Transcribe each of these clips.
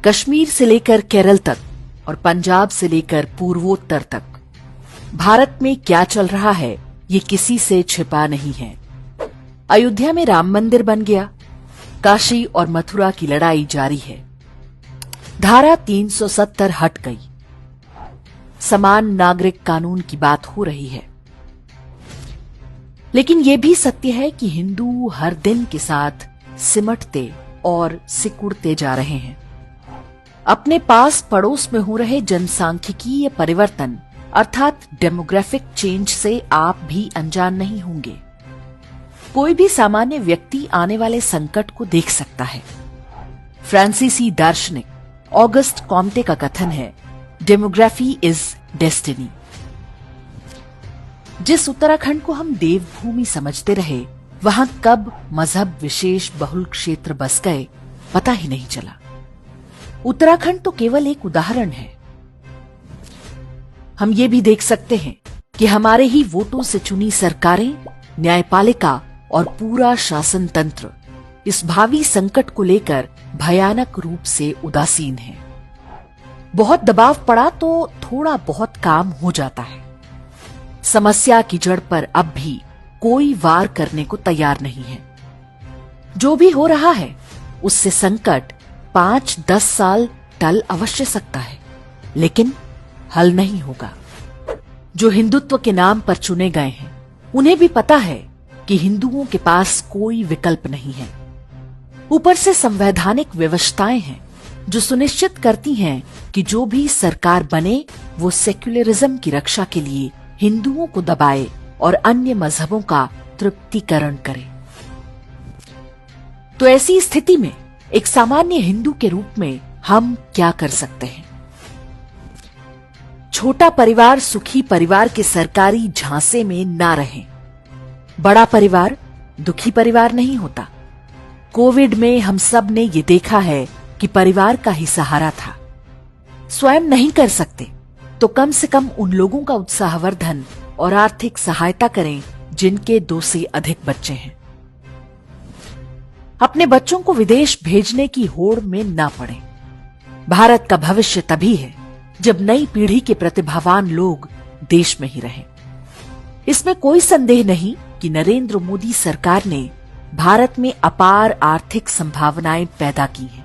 कश्मीर से लेकर केरल तक और पंजाब से लेकर पूर्वोत्तर तक भारत में क्या चल रहा है ये किसी से छिपा नहीं है। अयोध्या में राम मंदिर बन गया, काशी और मथुरा की लड़ाई जारी है, धारा 370 हट गई, समान नागरिक कानून की बात हो रही है। लेकिन यह भी सत्य है कि हिंदू हर दिन के साथ सिमटते और सिकुड़ते जा रहे हैं। अपने पास पड़ोस में हो रहे जनसांख्यिकीय परिवर्तन अर्थात डेमोग्राफिक चेंज से आप भी अनजान नहीं होंगे। कोई भी सामान्य व्यक्ति आने वाले संकट को देख सकता है। फ्रांसीसी दार्शनिक ऑगस्ट कॉम्टे का कथन है, डेमोग्राफी इज डेस्टिनी। जिस उत्तराखंड को हम देवभूमि समझते रहे, वहां कब मजहब विशेष बहुल क्षेत्र बस गए पता ही नहीं चला। उत्तराखंड तो केवल एक उदाहरण है। हम ये भी देख सकते हैं कि हमारे ही वोटों से चुनी सरकारें, न्यायपालिका और पूरा शासन तंत्र इस भावी संकट को लेकर भयानक रूप से उदासीन है। बहुत दबाव पड़ा तो थोड़ा बहुत काम हो जाता है। समस्या की जड़ पर अब भी कोई वार करने को तैयार नहीं है। जो भी हो रहा है उससे संकट 5-10 साल टल अवश्य सकता है, लेकिन हल नहीं होगा। जो हिंदुत्व के नाम पर चुने गए हैं उन्हें भी पता है कि हिंदुओं के पास कोई विकल्प नहीं है। ऊपर से संवैधानिक व्यवस्थाएं हैं जो सुनिश्चित करती हैं कि जो भी सरकार बने वो सेक्युलरिज्म की रक्षा के लिए हिंदुओं को दबाए और अन्य मजहबों का तृप्तिकरण करे। तो ऐसी स्थिति में एक सामान्य हिंदू के रूप में हम क्या कर सकते हैं? छोटा परिवार सुखी परिवार के सरकारी झांसे में ना रहे। बड़ा परिवार दुखी परिवार नहीं होता। कोविड में हम सब ने ये देखा है कि परिवार का ही सहारा था। स्वयं नहीं कर सकते तो कम से कम उन लोगों का उत्साहवर्धन और आर्थिक सहायता करें जिनके 2 से अधिक बच्चे हैं। अपने बच्चों को विदेश भेजने की होड़ में ना पड़े। भारत का भविष्य तभी है जब नई पीढ़ी के प्रतिभावान लोग देश में ही रहें। इसमें कोई संदेह नहीं कि नरेंद्र मोदी सरकार ने भारत में अपार आर्थिक संभावनाएं पैदा की हैं।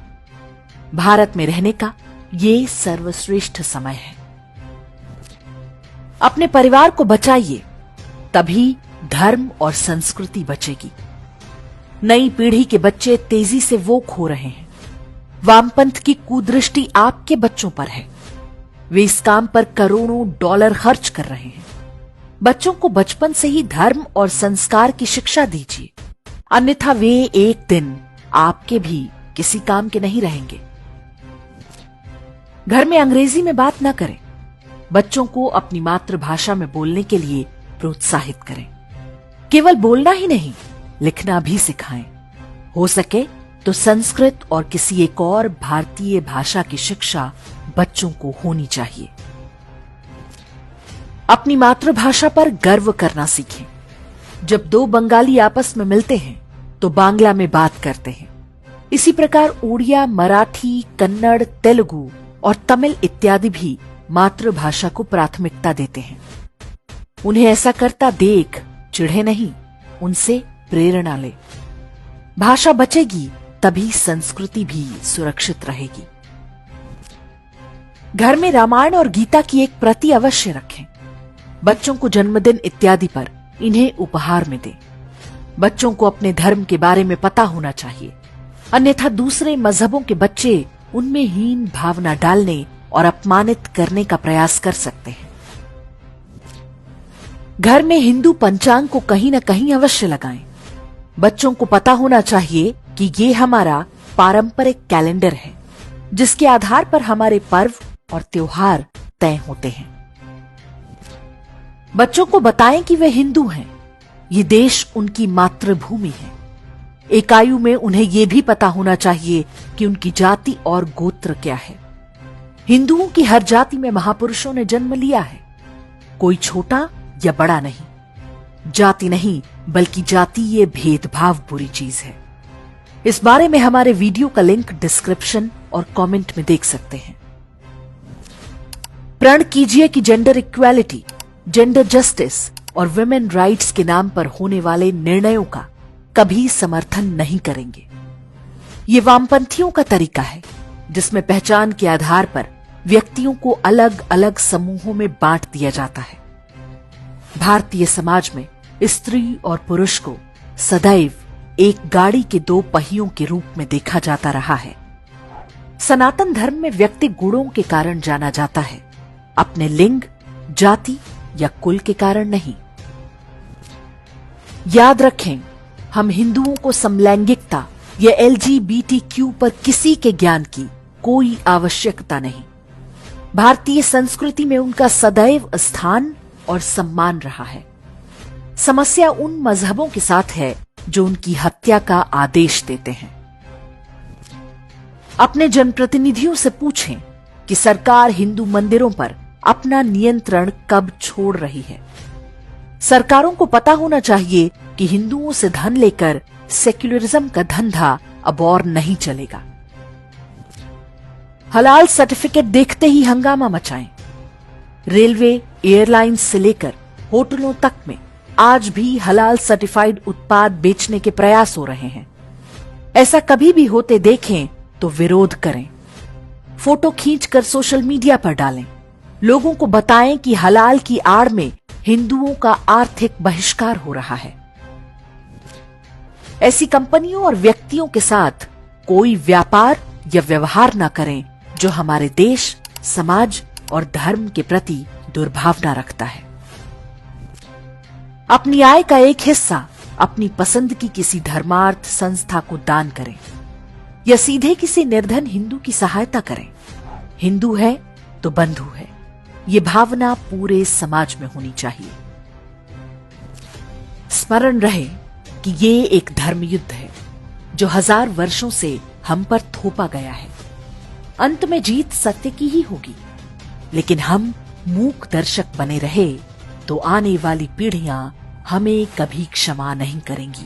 भारत में रहने का ये सर्वश्रेष्ठ समय है। अपने परिवार को बचाइए, तभी धर्म और संस्कृति बचेगी। नई पीढ़ी के बच्चे तेजी से वोक हो रहे हैं। वामपंथ की कुदृष्टि आपके बच्चों पर है। वे इस काम पर करोड़ों डॉलर खर्च कर रहे हैं। बच्चों को बचपन से ही धर्म और संस्कार की शिक्षा दीजिए, अन्यथा वे एक दिन आपके भी किसी काम के नहीं रहेंगे। घर में अंग्रेजी में बात न करें। बच्चों को अपनी मातृभाषा में बोलने के लिए प्रोत्साहित करें। केवल बोलना ही नहीं, लिखना भी सिखाएं। हो सके तो संस्कृत और किसी एक और भारतीय भाषा की शिक्षा बच्चों को होनी चाहिए। अपनी मातृभाषा पर गर्व करना सीखें। जब 2 बंगाली आपस में मिलते हैं तो बांग्ला में बात करते हैं। इसी प्रकार उड़िया, मराठी, कन्नड़, तेलुगु और तमिल इत्यादि भी मातृभाषा को प्राथमिकता देते हैं। उन्हें ऐसा करता देख चिढ़े नहीं, उनसे प्रेरणा ले। भाषा बचेगी तभी संस्कृति भी सुरक्षित रहेगी। घर में रामायण और गीता की एक प्रति अवश्य रखें। बच्चों को जन्मदिन इत्यादि पर इन्हें उपहार में दें। बच्चों को अपने धर्म के बारे में पता होना चाहिए, अन्यथा दूसरे मजहबों के बच्चे उनमें हीन भावना डालने और अपमानित करने का प्रयास कर सकते हैं। घर में हिंदू पंचांग को कहीं न कहीं अवश्य लगाएं। बच्चों को पता होना चाहिए कि ये हमारा पारंपरिक कैलेंडर है, जिसके आधार पर हमारे पर्व और त्योहार तय होते हैं। बच्चों को बताएं कि वे हिंदू हैं, ये देश उनकी मातृभूमि है। एक आयु में उन्हें यह भी पता होना चाहिए कि उनकी जाति और गोत्र क्या है। हिंदुओं की हर जाति में महापुरुषों ने जन्म लिया है। कोई छोटा या बड़ा नहीं। जाति नहीं बल्कि जातीय भेदभाव बुरी चीज है। इस बारे में हमारे वीडियो का लिंक डिस्क्रिप्शन और कमेंट में देख सकते हैं। प्रण कीजिए कि जेंडर इक्वालिटी, जेंडर जस्टिस और वुमेन राइट्स के नाम पर होने वाले निर्णयों का कभी समर्थन नहीं करेंगे। ये वामपंथियों का तरीका है जिसमें पहचान के आधार पर व्यक्तियों को अलग अलग समूहों में बांट दिया जाता है। भारतीय समाज में स्त्री और पुरुष को सदैव एक गाड़ी के दो पहियों के रूप में देखा जाता रहा है। सनातन धर्म में व्यक्ति गुणों के कारण जाना जाता है, अपने लिंग, जाति या कुल के कारण नहीं। याद रखें, हम हिंदुओं को समलैंगिकता या LGBTQ पर किसी के ज्ञान की कोई आवश्यकता नहीं। भारतीय संस्कृति में उनका सदैव स्थान और सम्मान रहा है। समस्या उन मजहबों के साथ है जो उनकी हत्या का आदेश देते हैं। अपने जनप्रतिनिधियों से पूछें कि सरकार हिंदू मंदिरों पर अपना नियंत्रण कब छोड़ रही है। सरकारों को पता होना चाहिए कि हिंदुओं से धन लेकर सेक्युलरिज्म का धंधा अब और नहीं चलेगा। हलाल सर्टिफिकेट देखते ही हंगामा मचाएं। रेलवे, एयरलाइंस से लेकर होटलों तक में आज भी हलाल सर्टिफाइड उत्पाद बेचने के प्रयास हो रहे हैं। ऐसा कभी भी होते देखें तो विरोध करें, फोटो खींचकर सोशल मीडिया पर डालें, लोगों को बताएं कि हलाल की आड़ में हिंदुओं का आर्थिक बहिष्कार हो रहा है। ऐसी कंपनियों और व्यक्तियों के साथ कोई व्यापार या व्यवहार न करें जो हमारे देश, समाज और धर्म के प्रति दुर्भावना रखता है। अपनी आय का एक हिस्सा अपनी पसंद की किसी धर्मार्थ संस्था को दान करें या सीधे किसी निर्धन हिंदू की सहायता करें। हिंदू है तो बंधु है, ये भावना पूरे समाज में होनी चाहिए। स्मरण रहे कि ये एक धर्म युद्ध है जो 1000 वर्षों से हम पर थोपा गया है। अंत में जीत सत्य की ही होगी, लेकिन हम मूक दर्शक बने रहे तो आने वाली पीढ़ियां हमें कभी क्षमा नहीं करेंगी।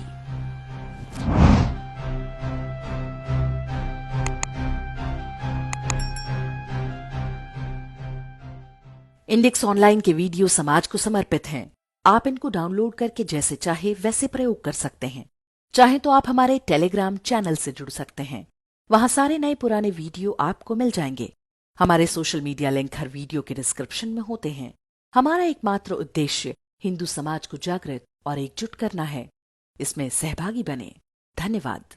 इंडेक्स ऑनलाइन के वीडियो समाज को समर्पित हैं। आप इनको डाउनलोड करके जैसे चाहे वैसे प्रयोग कर सकते हैं। चाहे तो आप हमारे टेलीग्राम चैनल से जुड़ सकते हैं, वहां सारे नए पुराने वीडियो आपको मिल जाएंगे। हमारे सोशल मीडिया लिंक हर वीडियो के डिस्क्रिप्शन में होते हैं। हमारा एकमात्र उद्देश्य हिंदू समाज को जागृत और एकजुट करना है। इसमें सहभागी बने। धन्यवाद।